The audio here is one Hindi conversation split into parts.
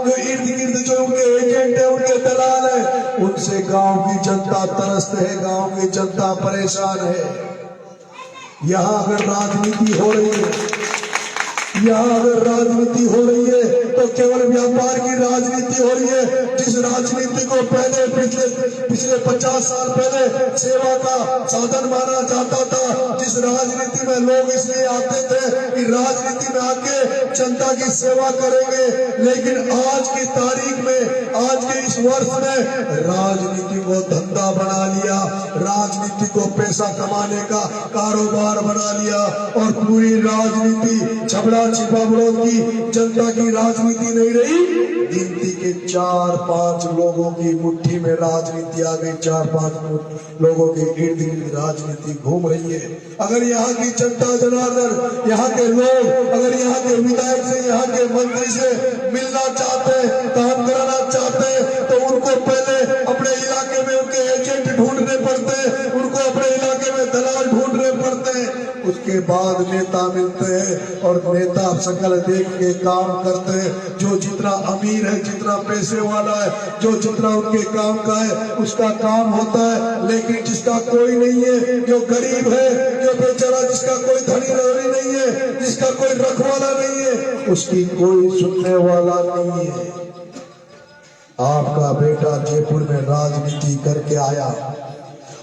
जो इर्द गिर्द जो उनके एजेंट है, उनके दलाल है, उनसे गांव की जनता त्रस्त है, गांव की जनता परेशान है। यहाँ अगर राजनीति हो रही है, यहाँ अगर राजनीति हो रही है तो केवल व्यापार की राजनीति हो रही है। जिस राजनीति को पहले पिछले 50 साल पहले सेवा का साधन माना जाता था, जिस राजनीति में लोग इसलिए आते थे कि राजनीति में आके जनता की सेवा करेंगे, लेकिन आज की तारीख में, आज के इस वर्ष में राजनीति को धंधा बना लिया, राजनीति को पैसा कमाने का कारोबार बना लिया और पूरी राजनीति छबड़ा छिपा विरोध की जनता की राजनीति नहीं रही। गिनती के 4-5 लोगों की मुट्ठी में राजनीति आ गई, 4-5 लोगों के इर्द गिर्द राजनीति घूम रही है। अगर यहाँ की जनता जनार्दन, यहाँ के लोग अगर यहाँ के विधायक से, यहाँ के मंत्री से मिलना चाहते हैं, काम कराना चाहते हैं, तो उनको पहले अपने इलाके में उनके एजेंट ढूंढने पड़ते हैं, उनको अपने इलाके में दलाल ढूंढने पड़ते हैं, उसके बाद नेता मिलते हैं और नेता शकल देख के काम करते हैं। जो जितना अमीर है, जितना पैसे वाला है, जो जितना उनके काम का है, उसका काम होता है। लेकिन जिसका कोई नहीं है, जो गरीब है, जो बेचारा, जिसका कोई धनी नहीं है, जिसका कोई रखवाला नहीं है, उसकी कोई सुनने वाला नहीं है। आपका बेटा जयपुर में राजनीति करके आया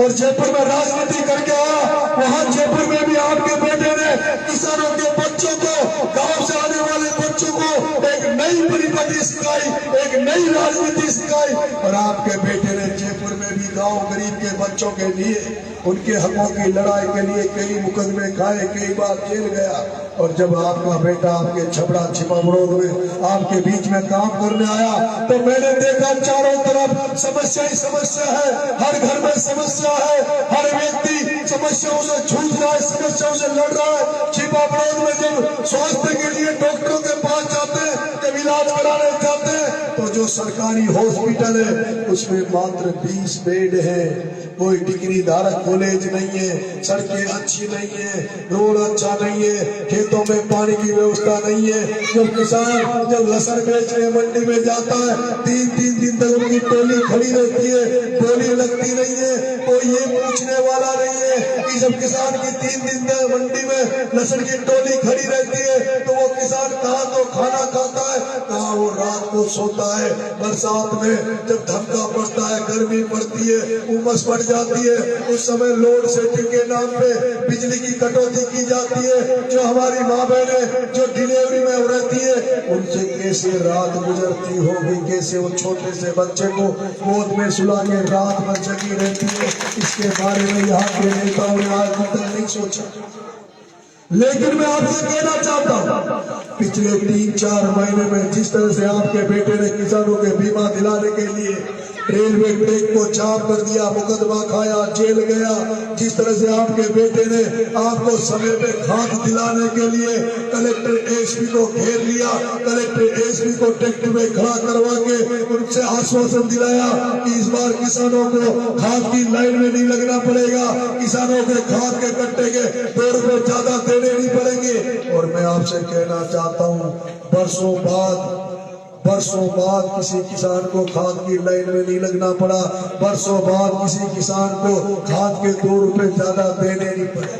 और जयपुर में राजनीति करके आया, वहां जयपुर में भी आपके बेटे ने किसानों के बच्चों को, गांव से आने वाले बच्चों को एक नई परिपति सिखाई, एक नई राजनीति सिखाई। और आपके बेटे ने जयपुर में भी गांव गरीब के बच्चों के लिए, उनके हकों की लड़ाई के लिए कई मुकदमे खाए, कई बार जेल गया। और जब आपका बेटा आपके छबड़ा छिपा विरोध में आपके बीच में काम करने आया, तो मैंने देखा चारों तरफ समस्या ही समस्या है, हर घर में समस्या है, हर व्यक्ति समस्याओं से जूझ रहा है, समस्याओं से लड़ रहा है। छिपा विरोध में जब स्वास्थ्य के लिए डॉक्टरों के पास जाते हैं, जब इलाज कराने जाते हैं, तो जो सरकारी हॉस्पिटल है उसमें मात्र 20 बेड है, कोई डिग्री धारक कॉलेज नहीं है, सड़कें अच्छी नहीं है, रोड अच्छा नहीं है, खेतों में पानी की व्यवस्था नहीं है। जब किसान जब लहसुन बेचने मंडी में जाता है, 3-3 दिन तक उनकी टोली खड़ी रहती है, बोली लगती नहीं है, कोई ये पूछने वाला नहीं है कि जब किसान की 3 दिन तक मंडी में लहसुन की टोली खड़ी रहती है, तो वो किसान कहाँ तो खाना खाता है, कहाँ वो रात को सोता है। बरसात में जब धमका पड़ता है, गर्मी पड़ती है, उमस पड़ जाती है, उस समय लोड सेटिंग के नाम पे बिजली की कटौती की जाती है। जो हमारी माँ बहनें जो डिलीवरी में रहती है, उनसे कैसे रात गुजरती होगी, कैसे वो छोटे से बच्चे को गोद में सुला के रात भर जगी रहती है, इसके बारे में यहाँ के नेताओं ने आज तक नहीं सोचा। लेकिन मैं आपसे कहना चाहता हूँ, पिछले 3-4 महीने में जिस तरह से आपके बेटे ने किसानों के बीमा दिलाने के लिए रेलवे ट्रैक को जाम कर दिया, मुकदमा खाया, जेल गया, जिस तरह से आपके बेटे ने आपको समय पे खाद दिलाने के लिए कलेक्टर एसपी को घेर लिया, कलेक्टर एसपी को ट्रैक्टर में खड़ा करवा के उनसे आश्वासन दिलाया कि इस बार किसानों को खाद की लाइन में नहीं लगना पड़ेगा, किसानों के खाद के कट्टे के 2 रुपए ज्यादा देने नहीं पड़ेंगे। और मैं आपसे कहना चाहता हूँ, बरसों बाद किसी किसान को खाद की लाइन में नहीं लगना पड़ा, बरसों बाद किसी किसान को खाद के 2 रुपए ज्यादा देने नहीं पड़े।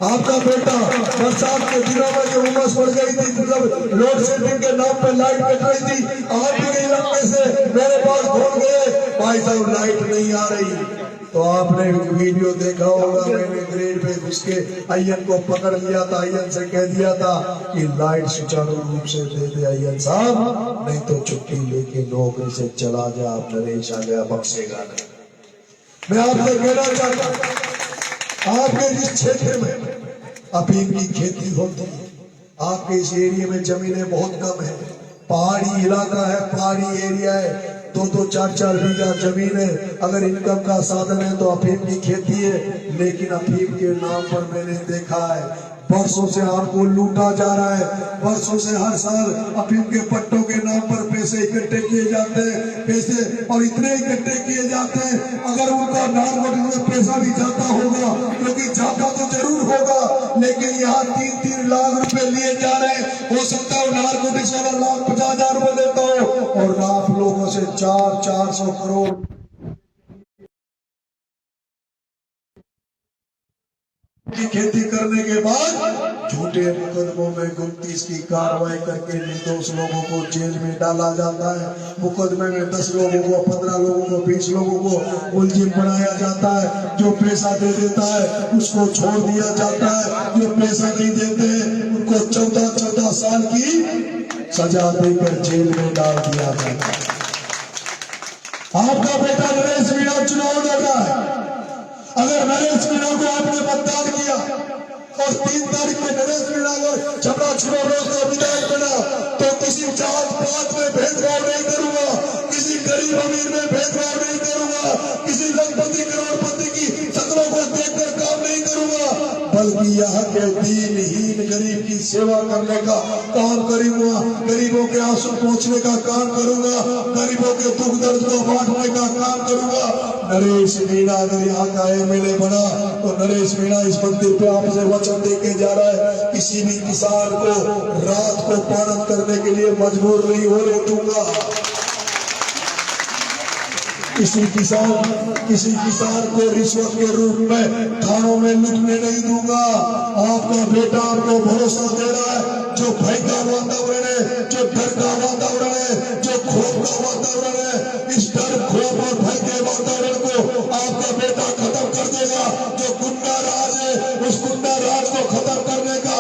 आपका बेटा बरसात के दिनों में जो उमस पड़ गई थी, जब लोड शेडिंग के नाम पर लाइट कट रही थी, आपके इलाके से मेरे पास फोन गए, भाई साहब लाइट नहीं आ रही। तो आपने वीडियो देखा होगा, मैंने ग्रेड पे घुस के आईएन को पकड़ लिया था, आईएन से कह दिया था कि लाइट सुचारू रूप से दे दे आईएन साहब, नहीं तो छुट्टी लेके नौकरी से चला जा, आप नरेश आ गया बख्शेगा नहीं। मैं आपसे कहना चाहता हूँ, आपके जिस क्षेत्र में अफीम की खेती होती है, आपके इस एरिया में जमीनें बहुत कम है, पहाड़ी इलाका है, पहाड़ी एरिया है, 2-2, 4-4 बीघा जमीन है। अगर इनकम का साधन है तो अफीम की खेती है, लेकिन अफीम के नाम पर मैंने देखा है वर्षों से आपको लूटा जा रहा है, वर्षों से हर साल अफीम के पट्टों के नाम पर पैसे इकट्ठे किए जाते हैं, पैसे और इतने इकट्ठे किए जाते हैं, अगर उनका नारकोटिक्स में पैसा भी जाता होगा, क्योंकि जाता तो जरूर होगा, लेकिन यहाँ 3-3 लाख रुपए लिए जा रहे हैं। हो सकता है नारकोटिक्स वाला 1,50,000 रुपए देता हो और आप लोगों से 400 करोड़ की खेती करने के बाद झूठे मुकदमों में 29 की कार्रवाई करके निर्दोष लोगों को जेल में डाला जाता है। मुकदमे में 10 लोगों को, 15 लोगों को, 20 लोगों को मुलजिम बनाया जाता है। जो पैसा दे देता है उसको छोड़ दिया जाता है, जो पैसा नहीं देते उनको 14 साल की सजा देकर जेल में डाल दिया जाता है। आपका बेटा नरेश मीणा चुनाव लड़ रहा है। अगर नरेश मीणा को आपने मतदान किया और 3 तारीख में नरेश मीणा अगर छपरा छिबरोज का विधायक बना, तो किसी जात पात में भेदभाव नहीं करूंगा, किसी गरीब अमीर में भेदभाव नहीं करूंगा, किसी लखपति करोड़पति की शक्लों को देखकर काम नहीं करूंगा, बल्कि यहाँ के दीनहीन गरीब की सेवा करने का काम करूंगा, गरीबों के आंसू पहुंचने का काम करूंगा, गरीबों के दुख दर्द को बांटने का काम करूंगा। नरेश मीणा अगर यहाँ का एमएलए बना तो नरेश मीणा इस मंदिर पे आपसे वचन देके जा रहा है, किसी भी किसान को रात को पालन करने के लिए मजबूर नहीं होने दूंगा। किसी किसान को रिश्वत के रूप में थानों में लुटने नहीं दूंगा। आपका बेटा आपको भरोसा दे रहा है। जो भय का वातावरण है, जो डर का वातावरण है, जो खौफ का वातावरण है, इस डर, खौफ और भय के वातावरण को आपका बेटा खत्म कर देगा। जो गुंडा राज है, उस गुंडा राज को खत्म करने का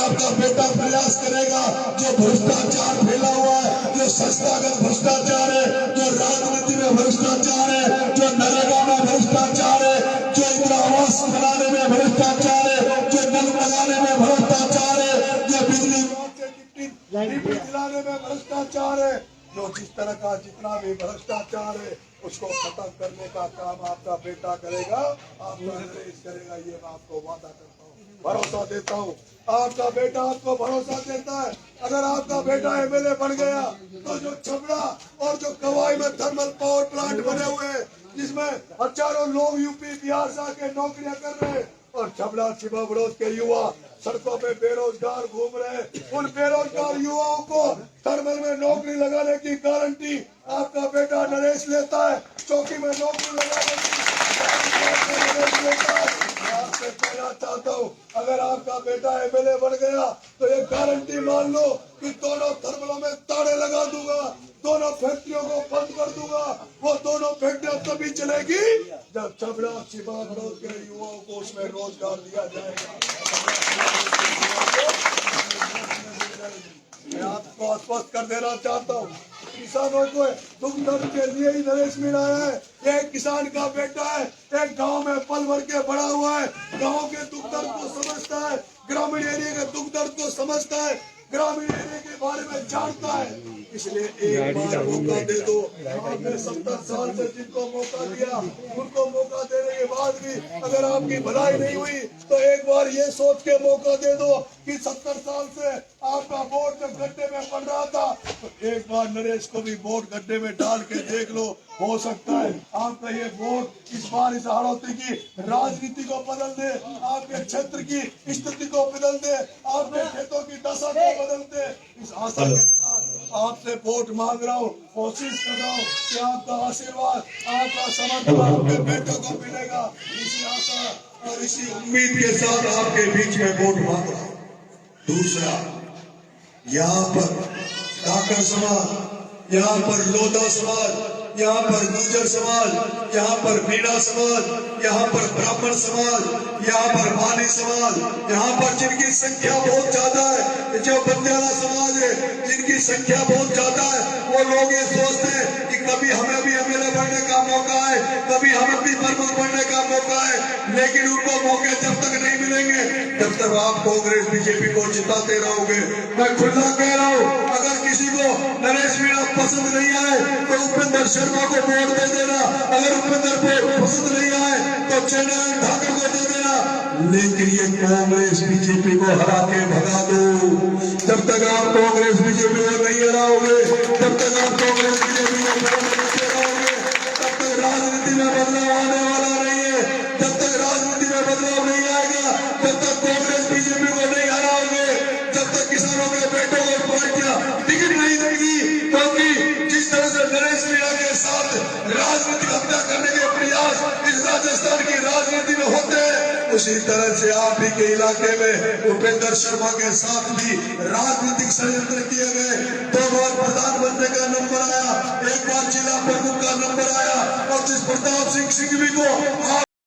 आपका बेटा प्रयास करेगा। जो भ्रष्टाचार फैला हुआ है, जो संस्थागत भ्रष्टाचार है, जो राजनीति में भ्रष्टाचार है, जो नरेगा में भ्रष्टाचार है, जो इंदिरा आवास बनाने में भ्रष्टाचार है, जो नल लगाने में भ्रष्टाचार है, जो बिजली दिलाने में भ्रष्टाचार है, जो जिस तरह का जितना भी भ्रष्टाचार है उसको खत्म करने का काम आपका बेटा करेगा, आपका नरेश करेगा। ये मैं आपको वादा करता हूँ, भरोसा देता हूँ। आपका बेटा आपको भरोसा देता है। अगर आपका बेटा एमएलए बन गया तो जो छपरा और जो कवाई में थर्मल पावर प्लांट बने हुए हैं, जिसमें हजारों लोग यूपी बिहार से आके नौकरियां कर रहे हैं, और छपरा छिबरोज के युवा सड़कों पे बेरोजगार घूम रहे हैं, उन बेरोजगार युवाओं को थर्मल में नौकरी लगाने की गारंटी आपका बेटा नरेश लेता है। चौकी में नौकरी लगाने की नरेश लेता है। आपसे कहना चाहता हूँ, अगर आपका बेटा एमएलए बन गया तो ये गारंटी मान लो कि दोनों थर्मलों में ताले लगा दूंगा, दोनों फैक्ट्रियों को बंद कर दूंगा। वो दोनों फैक्ट्रियां तभी चलेगी जब छपरा छिबरोज के युवाओं को उसमें रोजगार दिया जाएगा। मैं आपको आश्वस्त कर देना चाहता हूँ, किसानों को दुख दर्द के लिए ही नरेश मीणा है। एक किसान का बेटा है, एक गांव में पल भर के बड़ा हुआ है, गांव के दुख दर्द को समझता है, ग्रामीण एरिया के दुख दर्द को समझता है, ग्रामीण एरिया के बारे में जानता है। इसलिए एक बार मौका दे दो। आपने 70 साल से जिनको मौका दिया, उनको मौका देने के बाद भी अगर आपकी भलाई नहीं हुई तो एक बार ये सोच के मौका दे दो कि 70 साल से आपका वोट जब गड्ढे में पड़ रहा था, तो एक बार नरेश को भी वोट गड्ढे में डाल के देख लो। हो सकता है आपका ये वोट इस बार इस हाड़ौती की राजनीति को बदल दे, आपके क्षेत्र की स्थिति को बदल दे, आपके खेतों की दशा को बदल दे। इस आशा के साथ आपसे वोट मांग रहा हूँ, कोशिश कर रहा हूँ कि आपका आशीर्वाद, आपका समर्थन आपके बेटों को मिलेगा। इसी आशा और इसी उम्मीद के साथ आपके बीच में वोट मांग रहा हूँ। दूसरा, यहाँ पर काकर समाज, यहाँ पर लोधा समाज, यहाँ पर गुर्जर समाज, यहाँ पर मीणा समाज, यहाँ पर ब्राह्मण समाज, यहाँ पर माली समाज, यहाँ पर जिनकी संख्या बहुत ज्यादा है, जो बंजारा समाज है, जिनकी संख्या बहुत ज्यादा है, वो लोग ये सोचते हैं कि कभी हमें भी एमएलए बनने का मौका है, कभी हमें भी प्रमुख बनने का मौका है, लेकिन उनको मौके जब तक नहीं मिलेंगे तब तक आप कांग्रेस बीजेपी को जिताते रहोगे। मैं खुला कह रहा हूँ, अगर किसी को नरेश मीणा पसंद नहीं आए तो उपेंद्र शर्मा को वोट दे देना, अगर उपेंद्र को पसंद नहीं आए तो चेन्नई ठाकुर को दे देना, लेकिन ये कांग्रेस बीजेपी को हरा के भगा दो। जब तक आप कांग्रेस बीजेपी को नहीं हराओगे, जब तक आप कांग्रेस बीजेपी को करते रहोगे, तब तक राजनीति में बदलाव आने वाला नहीं है। जब तक राजनीति में बदलाव नहीं आएगा, जब तक कांग्रेस बीजेपी को नहीं हराओगे, जब तक किसानों के बेटों को पार्टियां टिकट नहीं देगी, क्योंकि जिस तरह से नरेश मीणा के साथ राजनीतिक हत्या करने के प्रयास इस राजस्थान की राजनीति में होते हैं, उसी तरह से आप ही के इलाके में उपेंद्र शर्मा के साथ भी राजनीतिक षड्यंत्र किए गए। 2 बार प्रधानमंत्री का नंबर आया, 1 बार जिला प्रमुख का नंबर आया, और जिस प्रताप सिंह सिंघवी को आप